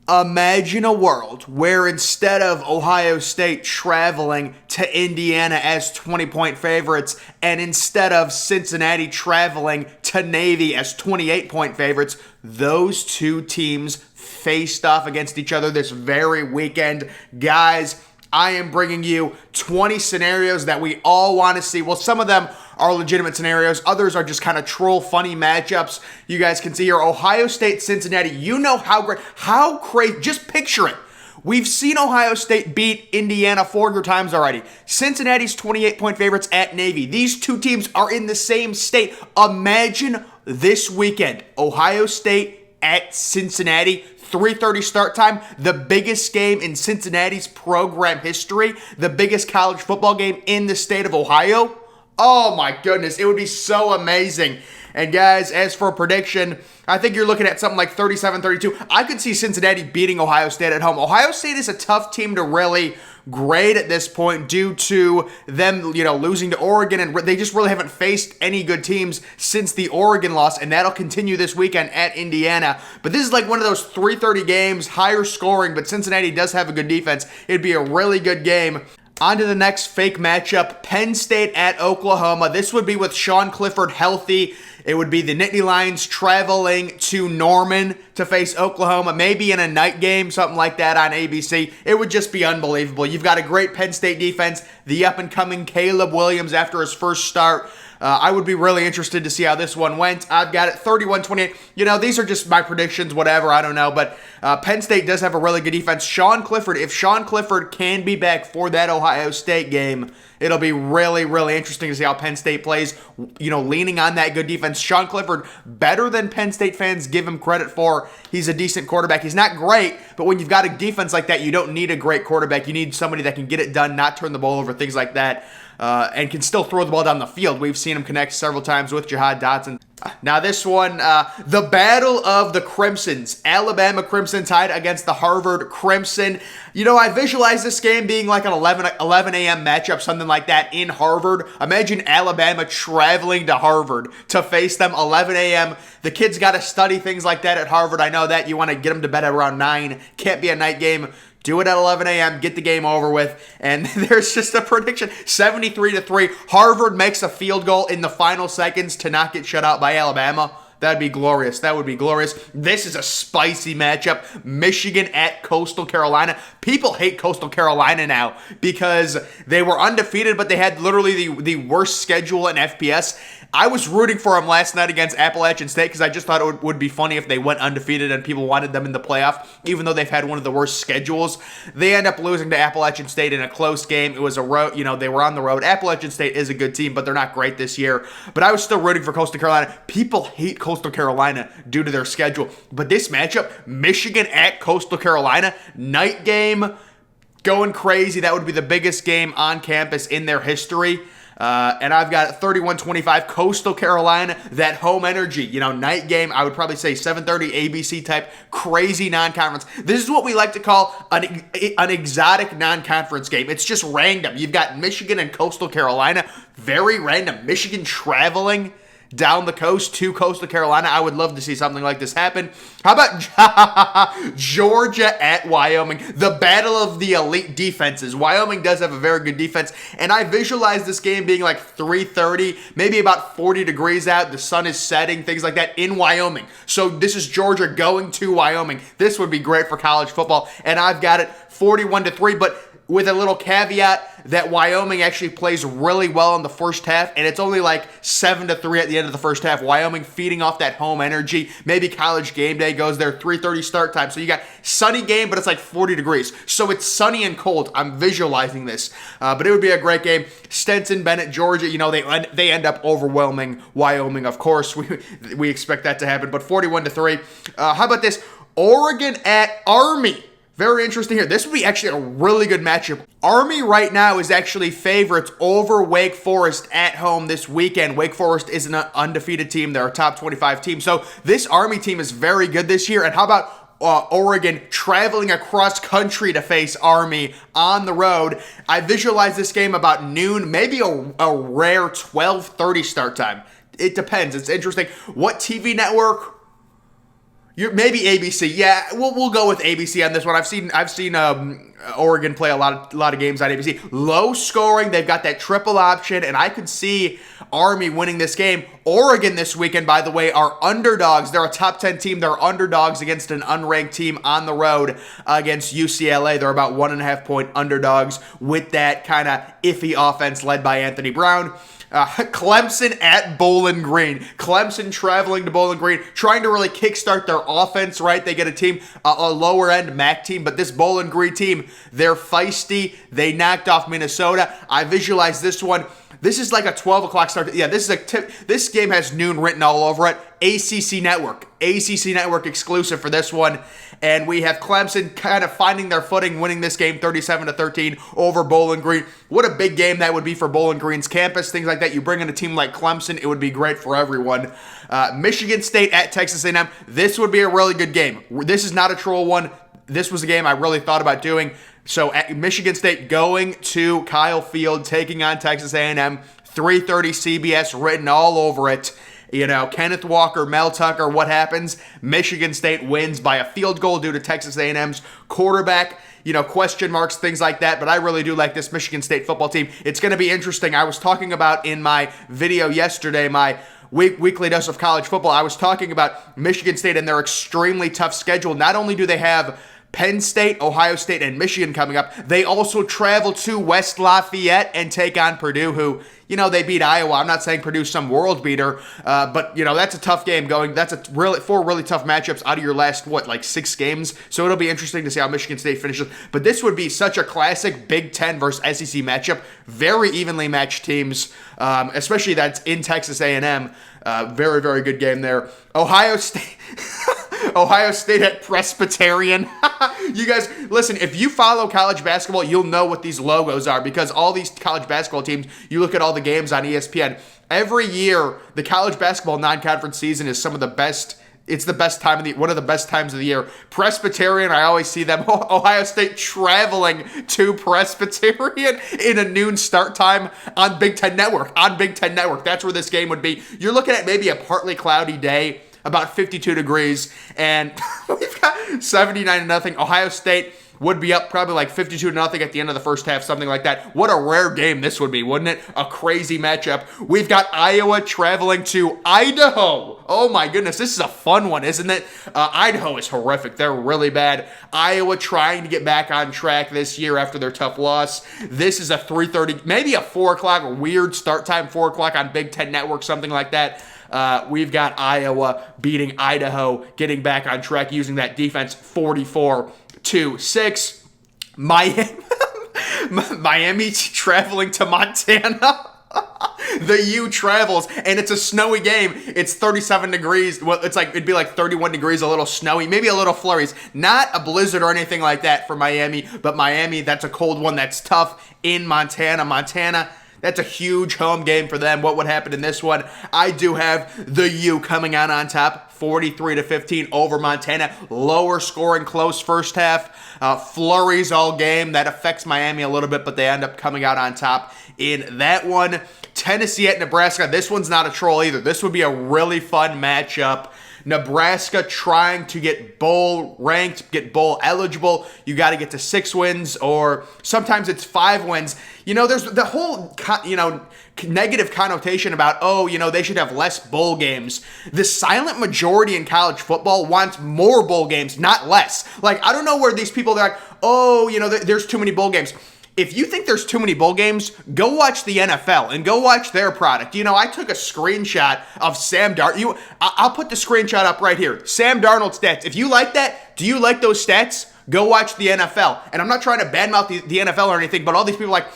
Imagine a world where instead of Ohio State traveling to Indiana as 20-point favorites, and instead of Cincinnati traveling to Navy as 28-point favorites, those two teams faced off against each other this very weekend. Guys, I am bringing you 20 scenarios that we all want to see. Well, some of them are legitimate scenarios. Others are just kind of troll funny matchups. You guys can see here, Ohio State, Cincinnati. You know how great, how crazy. Just picture it. We've seen Ohio State beat Indiana 4 times already. Cincinnati's 28-point favorites at Navy. These two teams are in the same state. Imagine this weekend, Ohio State at Cincinnati. 3:30 start time, the biggest game in Cincinnati's program history, the biggest college football game in the state of Ohio. Oh my goodness, it would be so amazing. And guys, as for a prediction, I think you're looking at something like 37-32. I could see Cincinnati beating Ohio State at home. Ohio State is a tough team to really grade at this point due to them, losing to Oregon, and they just really haven't faced any good teams since the Oregon loss, and that'll continue this weekend at Indiana. But this is like one of those 3:30 games, higher scoring, but Cincinnati does have a good defense. It'd be a really good game. On to the next fake matchup, Penn State at Oklahoma. This would be with Sean Clifford healthy. It would be the Nittany Lions traveling to Norman to face Oklahoma, maybe in a night game, something like that on ABC. It would just be unbelievable. You've got a great Penn State defense, the up-and-coming Caleb Williams after his first start. I would be really interested to see how this one went. I've got it 31-28. These are just my predictions, whatever, I don't know. But Penn State does have a really good defense. Sean Clifford, if Sean Clifford can be back for that Ohio State game, it'll be really, really interesting to see how Penn State plays, leaning on that good defense. Sean Clifford, better than Penn State fans give him credit for. He's a decent quarterback. He's not great, but when you've got a defense like that, you don't need a great quarterback. You need somebody that can get it done, not turn the ball over, things like that. And can still throw the ball down the field. We've seen him connect several times with Jahad Dotson. Now this one, the battle of the Crimsons. Alabama Crimson Tide against the Harvard Crimson. I visualize this game being like an 11 a.m. matchup, something like that in Harvard. Imagine Alabama traveling to Harvard to face them 11 a.m. The kids got to study things like that at Harvard. I know that. You want to get them to bed at around 9. Can't be a night game. Do it at 11 a.m., get the game over with, and there's just a prediction, 73-3. Harvard makes a field goal in the final seconds to not get shut out by Alabama. That'd be glorious. That would be glorious. This is a spicy matchup. Michigan at Coastal Carolina. People hate Coastal Carolina now because they were undefeated, but they had literally the worst schedule in FBS. I was rooting for them last night against Appalachian State because I just thought it would be funny if they went undefeated and people wanted them in the playoff, even though they've had one of the worst schedules. They end up losing to Appalachian State in a close game. It was a road, they were on the road. Appalachian State is a good team, but they're not great this year. But I was still rooting for Coastal Carolina. People hate Coastal Carolina due to their schedule. But this matchup, Michigan at Coastal Carolina, night game, going crazy. That would be the biggest game on campus in their history. And I've got 31-25 Coastal Carolina, that home energy, night game. I would probably say 7:30 ABC type crazy non-conference. This is what we like to call an exotic non-conference game. It's just random. You've got Michigan and Coastal Carolina, very random. Michigan traveling down the coast to Coastal Carolina. I would love to see something like this happen. How about Georgia at Wyoming? The battle of the elite defenses. Wyoming does have a very good defense, and I visualize this game being like 3:30, maybe about 40 degrees out. The sun is setting, things like that in Wyoming. So this is Georgia going to Wyoming. This would be great for college football, and I've got it 41-3, but with a little caveat that Wyoming actually plays really well in the first half, and it's only like 7-3 at the end of the first half. Wyoming feeding off that home energy. Maybe College Game Day goes there, 3:30 start time. So you got sunny game, but it's like 40 degrees. So it's sunny and cold. I'm visualizing this. But it would be a great game. Stetson Bennett, Georgia, they end up overwhelming Wyoming, of course. We expect that to happen, but 41-3. How about this? Oregon at Army. Very interesting here. This would be actually a really good matchup. Army right now is actually favorites over Wake Forest at home this weekend. Wake Forest is an undefeated team. They're a top 25 team. So this Army team is very good this year. And how about Oregon traveling across country to face Army on the road? I visualize this game about noon, maybe a rare 12:30 start time. It depends. It's interesting. What TV network? Maybe ABC. Yeah, we'll go with ABC on this one. I've seen Oregon play a lot of games on ABC. Low scoring. They've got that triple option, and I could see Army winning this game. Oregon this weekend, by the way, are underdogs. They're a top 10 team. They're underdogs against an unranked team on the road against UCLA. They're about 1.5 point underdogs with that kind of iffy offense led by Anthony Brown. Clemson at Bowling Green. Clemson traveling to Bowling Green, trying to really kickstart their offense, right? They get a team, a lower-end MAC team, but this Bowling Green team, they're feisty. They knocked off Minnesota. I visualize this one. This is like a 12 o'clock start. Yeah, this game has noon written all over it. ACC Network exclusive for this one. And we have Clemson kind of finding their footing, winning this game 37-13 over Bowling Green. What a big game that would be for Bowling Green's campus, things like that. You bring in a team like Clemson, it would be great for everyone. Michigan State at Texas A&M. This would be a really good game. This is not a troll one. This was a game I really thought about doing. So at Michigan State going to Kyle Field, taking on Texas A&M, 3:30 CBS written all over it. You know, Kenneth Walker, Mel Tucker, what happens? Michigan State wins by a field goal due to Texas A&M's quarterback. You know, question marks, things like that. But I really do like this Michigan State football team. It's going to be interesting. I was talking about in my video yesterday, my weekly dose of college football, I was talking about Michigan State and their extremely tough schedule. Not only do they have Penn State, Ohio State, and Michigan coming up, they also travel to West Lafayette and take on Purdue, who, you know, they beat Iowa. I'm not saying Purdue's some world beater, but, you know, that's a tough game going. That's four really tough matchups out of your last, 6 games? So it'll be interesting to see how Michigan State finishes. But this would be such a classic Big Ten versus SEC matchup. Very evenly matched teams, especially that's in Texas A&M. Very, very good game there. Ohio State at Presbyterian. You guys, listen, if you follow college basketball, you'll know what these logos are, because all these college basketball teams, you look at all the games on ESPN, every year the college basketball non-conference season is some of the best. It's the best time one of the best times of the year. Presbyterian, I always see them. Ohio State traveling to Presbyterian in a noon start time on Big Ten Network. That's where this game would be. You're looking at maybe a partly cloudy day, about 52 degrees, and we've got 79-0. Ohio State would be up probably 52-0 at the end of the first half, something like that. What a rare game this would be, wouldn't it? A crazy matchup. We've got Iowa traveling to Idaho. Oh my goodness, this is a fun one, isn't it? Idaho is horrific. They're really bad. Iowa trying to get back on track this year after their tough loss. This is a 3:30, maybe a 4 o'clock, weird start time, 4 o'clock on Big Ten Network, something like that. We've got Iowa beating Idaho, getting back on track using that defense 44-6. Miami traveling to Montana. The U travels, and it's a snowy game. It's 37 degrees. Well, it'd be 31 degrees, a little snowy, maybe a little flurries. Not a blizzard or anything like that for Miami, but Miami, that's a cold one. That's tough in Montana. That's a huge home game for them. What would happen in this one? I do have the U coming out on top, 43-15 over Montana. Lower scoring, close first half. Flurries all game. That affects Miami a little bit, but they end up coming out on top in that one. Tennessee at Nebraska. This one's not a troll either. This would be a really fun matchup. Nebraska trying to get bowl ranked, get bowl eligible. You got to get to 6 wins, or sometimes it's 5 wins. You know, there's the whole, negative connotation about, they should have less bowl games. The silent majority in college football wants more bowl games, not less. I don't know where these people are there's too many bowl games. If you think there's too many bowl games, go watch the NFL and go watch their product. I took a screenshot of Sam Darnold. I'll put the screenshot up right here. Sam Darnold stats. If you like that, do you like those stats? Go watch the NFL. And I'm not trying to badmouth the NFL or anything, but all these people are like,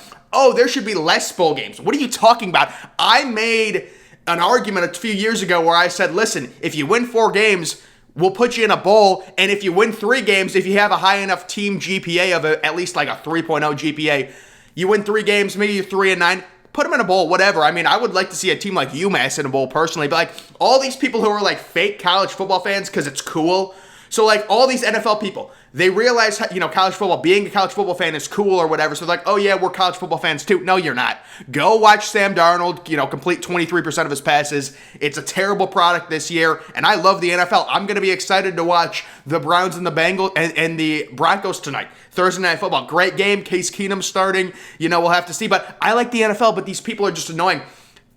there should be less bowl games. What are you talking about? I made an argument a few years ago where I said, listen, if you win 4 games, we'll put you in a bowl, and if you win 3 games, if you have a high enough team GPA of at least a 3.0 GPA, you win 3 games, maybe you're 3-9, put them in a bowl, whatever. I mean, I would like to see a team like UMass in a bowl personally, but all these people who are fake college football fans because it's cool So, like, all these NFL people, they realize, college football, being a college football fan is cool or whatever. So, like, oh, yeah, we're college football fans too. No, you're not. Go watch Sam Darnold, complete 23% of his passes. It's a terrible product this year, and I love the NFL. I'm going to be excited to watch the Browns and the Bengals and the Broncos tonight. Thursday Night Football. Great game. Case Keenum starting. We'll have to see. But I like the NFL, but these people are just annoying.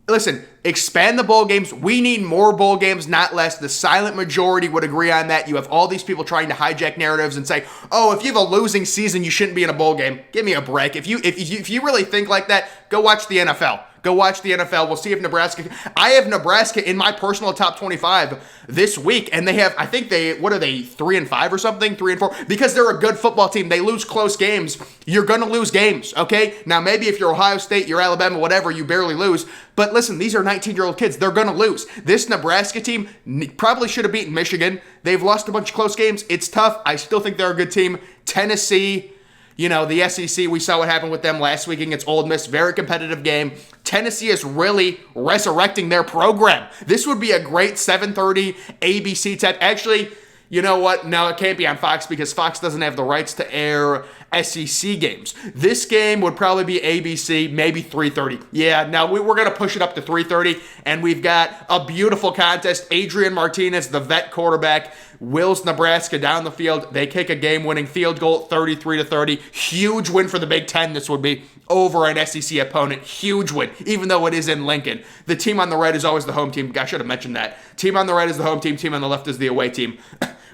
Listen, expand the bowl games. We need more bowl games, not less. The silent majority would agree on that. You have all these people trying to hijack narratives and say, oh, if you have a losing season, you shouldn't be in a bowl game. Give me a break. If you really think like that, go watch the NFL. Go watch the NFL. We'll see if Nebraska... I have Nebraska in my personal top 25 this week, and they have, I think what are they, 3-5 or something? 3-4? Because they're a good football team. They lose close games. You're going to lose games, okay? Now, maybe if you're Ohio State, you're Alabama, whatever, you barely lose. But listen, these are 19-year-old kids. They're going to lose. This Nebraska team probably should have beaten Michigan. They've lost a bunch of close games. It's tough. I still think they're a good team. Tennessee... the SEC, we saw what happened with them last week against Ole Miss. Very competitive game. Tennessee is really resurrecting their program. This would be a great 7:30 ABC type. Actually, you know what? No, it can't be on Fox because Fox doesn't have the rights to air SEC games. This game would probably be ABC, maybe 3:30. Yeah, now we're going to push it up to 3:30, and we've got a beautiful contest. Adrian Martinez, the vet quarterback, wills Nebraska down the field. They kick a game-winning field goal, 33-30. Huge win for the Big Ten, this would be, over an SEC opponent. Huge win, even though it is in Lincoln. The team on the right is always the home team. I should have mentioned that. Team on the right is the home team. Team on the left is the away team.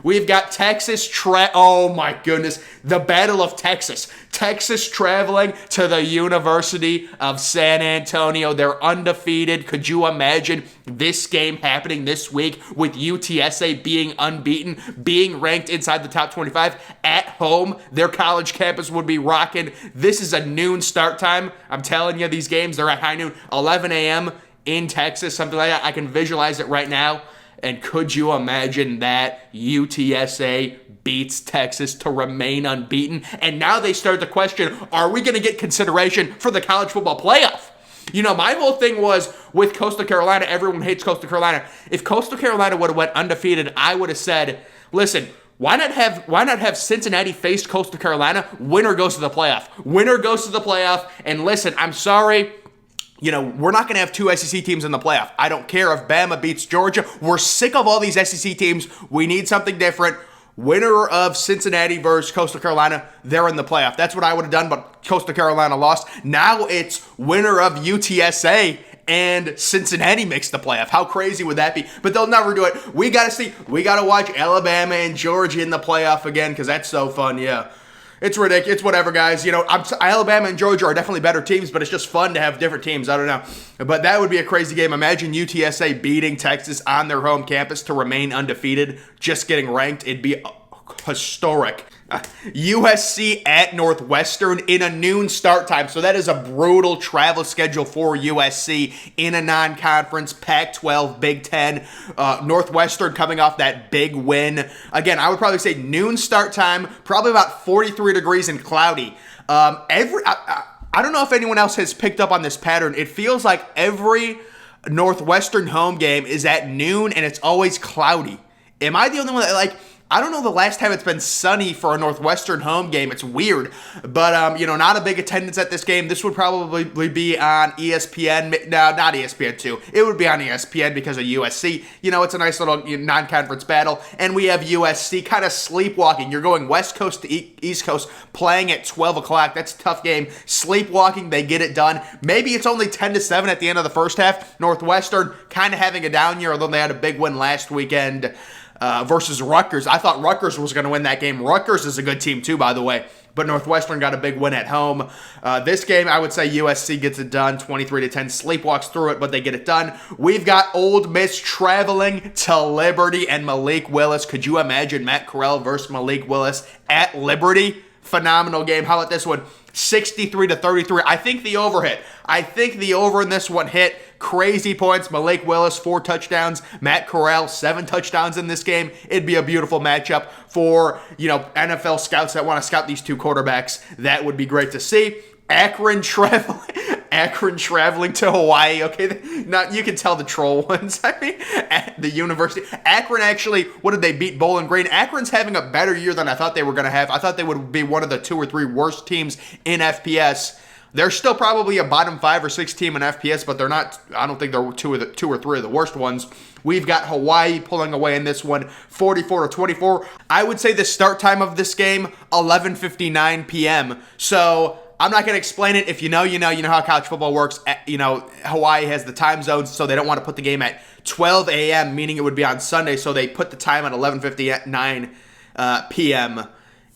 We've got Texas, oh my goodness, the Battle of Texas. Texas traveling to the University of San Antonio. They're undefeated. Could you imagine this game happening this week with UTSA being unbeaten, being ranked inside the top 25 at home? Their college campus would be rocking. This is a noon start time. I'm telling you, these games, they're at high noon, 11 a.m. in Texas, something like that. I can visualize it right now. And could you imagine that UTSA beats Texas to remain unbeaten? And now they start to question, are we going to get consideration for the college football playoff? My whole thing was with Coastal Carolina, everyone hates Coastal Carolina. If Coastal Carolina would have went undefeated, I would have said, listen, why not have Cincinnati face Coastal Carolina? Winner goes to the playoff. Winner goes to the playoff. And listen, I'm sorry, we're not going to have two SEC teams in the playoff. I don't care if Bama beats Georgia. We're sick of all these SEC teams. We need something different. Winner of Cincinnati versus Coastal Carolina, they're in the playoff. That's what I would have done, but Coastal Carolina lost. Now it's winner of UTSA and Cincinnati makes the playoff. How crazy would that be? But they'll never do it. We got to see. We got to watch Alabama and Georgia in the playoff again because that's so fun, yeah. It's ridiculous. It's whatever, guys. Alabama and Georgia are definitely better teams, but it's just fun to have different teams. I don't know. But that would be a crazy game. Imagine UTSA beating Texas on their home campus to remain undefeated, just getting ranked. It'd be historic. USC at Northwestern in a noon start time. So that is a brutal travel schedule for USC in a non-conference Pac-12 Big Ten. Northwestern coming off that big win. Again, I would probably say noon start time, probably about 43 degrees and cloudy. I don't know if anyone else has picked up on this pattern. It feels like every Northwestern home game is at noon and it's always cloudy. Am I the only one that, I don't know the last time it's been sunny for a Northwestern home game. It's weird. But, not a big attendance at this game. This would probably be on ESPN. No, not ESPN 2. It would be on ESPN because of USC. It's a nice little non-conference battle. And we have USC kind of sleepwalking. You're going West Coast to East Coast playing at 12 o'clock. That's a tough game. Sleepwalking, they get it done. Maybe it's only 10-7 at the end of the first half. Northwestern kind of having a down year, although they had a big win last weekend. Versus Rutgers. I thought Rutgers was going to win that game. Rutgers is a good team too, by the way. But Northwestern got a big win at home. This game, I would say USC gets it done, 23-10. Sleepwalks through it, but they get it done. We've got Ole Miss traveling to Liberty and Malik Willis. Could you imagine Matt Corral versus Malik Willis at Liberty? Phenomenal game. How about this one? 63-33. I think the over hit. I think the over in this one hit. Crazy points. Malik Willis, 4 touchdowns. Matt Corral, 7 touchdowns in this game. It'd be a beautiful matchup for, NFL scouts that want to scout these two quarterbacks. That would be great to see. Akron traveling. Akron traveling to Hawaii. Okay, not you can tell the troll ones. I mean, the university. Akron actually, what did they beat Bowling Green? Akron's having a better year than I thought they were going to have. I thought they would be one of the 2 or 3 worst teams in FPS. They're still probably a bottom 5 or 6 team in FPS, but they're not. I don't think they're 2 or 3 of the worst ones. We've got Hawaii pulling away in this one, 44-24. I would say the start time of this game, 11:59 p.m. So I'm not going to explain it. If you know, you know. You know how college football works. Hawaii has the time zones, so they don't want to put the game at 12 a.m., meaning it would be on Sunday. So they put the time at 11:59 p.m.,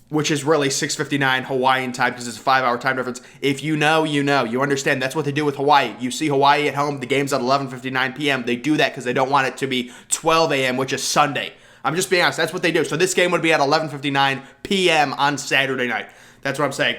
which is really 6:59 Hawaiian time because it's a 5-hour time difference. If you know, you know. You understand. That's what they do with Hawaii. You see Hawaii at home, the game's at 11:59 p.m. They do that because they don't want it to be 12 a.m., which is Sunday. I'm just being honest. That's what they do. So this game would be at 11:59 p.m. on Saturday night. That's what I'm saying.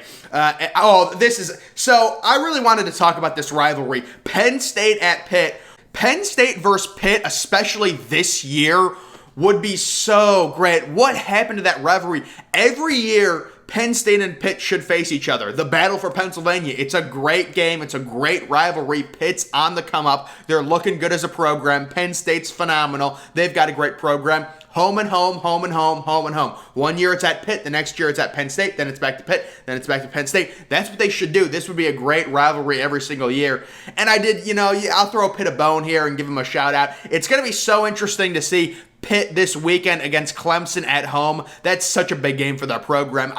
So I really wanted to talk about this rivalry. Penn State at Pitt. Penn State versus Pitt, especially this year, would be so great. What happened to that rivalry? Every year, Penn State and Pitt should face each other. The battle for Pennsylvania. It's a great game. It's a great rivalry. Pitt's on the come up. They're looking good as a program. Penn State's phenomenal. They've got a great program. Home and home, home and home, home and home. One year it's at Pitt. The next year it's at Penn State. Then it's back to Pitt. Then it's back to Penn State. That's what they should do. This would be a great rivalry every single year. And I did, I'll throw Pitt a bone here and give them a shout out. It's going to be so interesting to see Pitt this weekend against Clemson at home. That's such a big game for their program.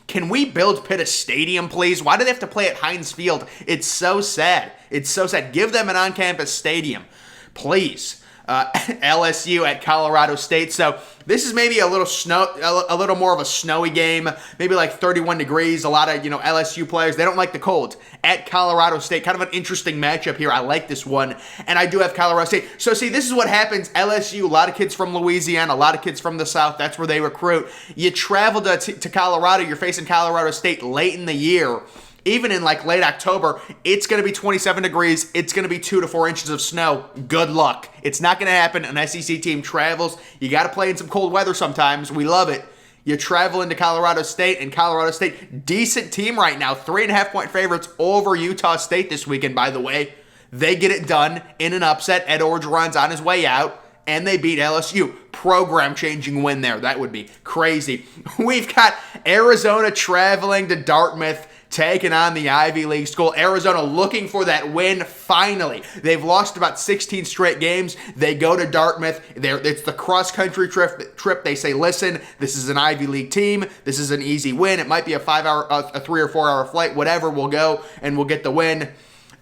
Can we build Pitt a stadium, please? Why do they have to play at Heinz Field? It's so sad. It's so sad. Give them an on-campus stadium, please. LSU at Colorado State. So this is maybe a little more of a snowy game, maybe like 31 degrees. A lot of, LSU players, they don't like the cold. At Colorado State, kind of an interesting matchup here. I like this one, and I do have Colorado State. So see, this is what happens. LSU, a lot of kids from Louisiana, a lot of kids from the South. That's where they recruit. You travel to Colorado, you're facing Colorado State late in the year. Even in like late October, it's going to be 27 degrees. It's going to be 2 to 4 inches of snow. Good luck. It's not going to happen. An SEC team travels. You got to play in some cold weather sometimes. We love it. You travel into Colorado State, and Colorado State, decent team right now. 3.5-point favorites over Utah State this weekend, by the way. They get it done in an upset. Ed Orgeron's on his way out, and they beat LSU. Program-changing win there. That would be crazy. We've got Arizona traveling to Dartmouth, taking on the Ivy League school. Arizona looking for that win finally. They've lost about 16 straight games. They go to Dartmouth. It's the cross-country trip. They say, listen, this is an Ivy League team. This is an easy win. It might be a 3 or 4 hour flight, whatever. We'll go and we'll get the win.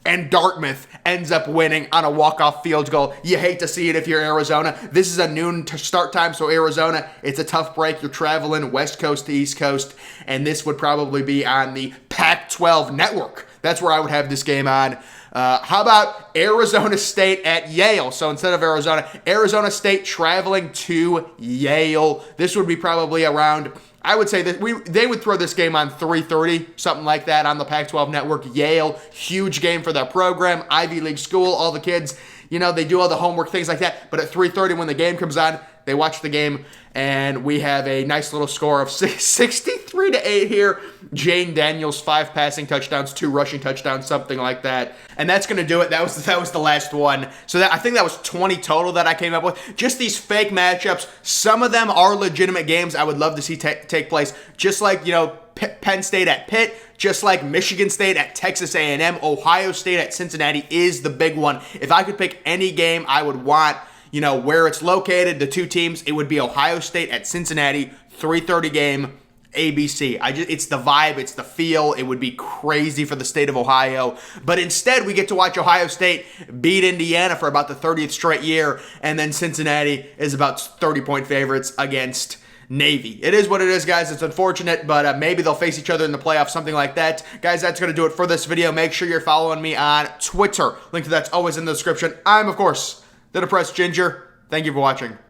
And Dartmouth ends up winning on a walk-off field goal. You hate to see it if you're Arizona. This is a noon start time, so Arizona, it's a tough break. You're traveling West Coast to East Coast, and this would probably be on the Pac-12 network. That's where I would have this game on. How about Arizona State at Yale? So instead of Arizona State traveling to Yale. This would be probably around, I would say that they would throw this game on 3:30, something like that on the Pac-12 network. Yale, huge game for their program, Ivy League school, all the kids, they do all the homework, things like that. But at 3:30 when the game comes on, they watch the game, and we have a nice little score of 63-8 here. Jane Daniels, 5 passing touchdowns, 2 rushing touchdowns, something like that. And that's going to do it. That was the last one. So I think that was 20 total that I came up with. Just these fake matchups. Some of them are legitimate games I would love to see take place. Just like, Penn State at Pitt, just like Michigan State at Texas A&M, Ohio State at Cincinnati is the big one. If I could pick any game I would want, where it's located, the 2 teams, it would be Ohio State at Cincinnati, 3:30 game, ABC. It's the vibe, it's the feel. It would be crazy for the state of Ohio. But instead, we get to watch Ohio State beat Indiana for about the 30th straight year, and then Cincinnati is about 30-point favorites against Navy. It is what it is, guys. It's unfortunate, but maybe they'll face each other in the playoffs, something like that. Guys, that's going to do it for this video. Make sure you're following me on Twitter. Link to that's always in the description. I'm, of course, the Depressed Ginger. Thank you for watching.